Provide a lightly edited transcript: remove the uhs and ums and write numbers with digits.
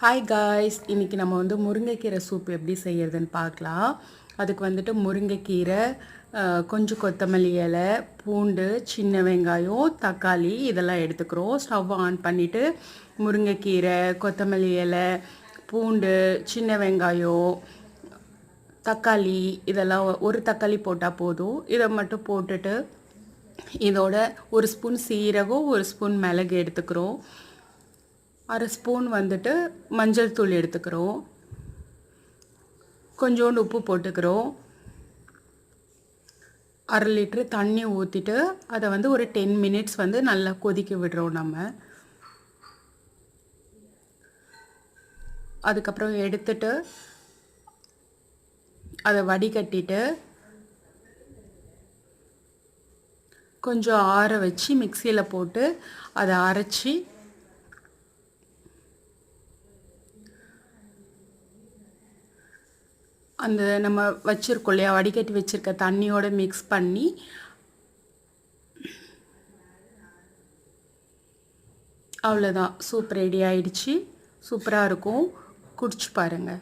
Hi guys, இன்றைக்கி நம்ம வந்து முருங்கைக்கீரை சூப் எப்படி செய்கிறதுன்னு பார்க்கலாம். அதுக்கு வந்துட்டு முருங்கைக்கீரை, கொஞ்சம் கொத்தமல்லி இலை, பூண்டு, சின்ன வெங்காயம், தக்காளி இதெல்லாம் எடுத்துக்கிறோம். ஸ்டவ் ஆன் பண்ணிவிட்டு முருங்கைக்கீரை, கொத்தமல்லி இலை, பூண்டு, சின்ன வெங்காயம், தக்காளி இதெல்லாம் ஒரு தக்காளி போட்டால் போதும். இதை மட்டும் போட்டுட்டு இதோட ஒரு ஸ்பூன் சீரகம், ஒரு ஸ்பூன் மிளகு எடுத்துக்கிறோம். அரை ஸ்பூன் வந்துட்டு மஞ்சள் தூள் எடுத்துக்கிறோம். கொஞ்சோண்டு உப்பு போட்டுக்கிறோம். 1/2 லிட்டரு தண்ணி ஊற்றிட்டு அதை வந்து ஒரு 10 மினிட்ஸ் வந்து நல்லா கொதிக்க விடுறோம் நம்ம. அதுக்கப்புறம் எடுத்துட்டு அதை வடிகட்டிட்டு கொஞ்சம் ஆற வச்சு மிக்சியில் போட்டு அதை அரைச்சி அந்த நம்ம வச்சுருக்கோம் இல்லையா, வடிகட்டி வச்சுருக்க தண்ணியோடு மிக்ஸ் பண்ணி அவ்வளோதான், சூப் ரெடி ஆயிடுச்சு. சூப்பராக இருக்கும், குடிச்சு பாருங்கள்.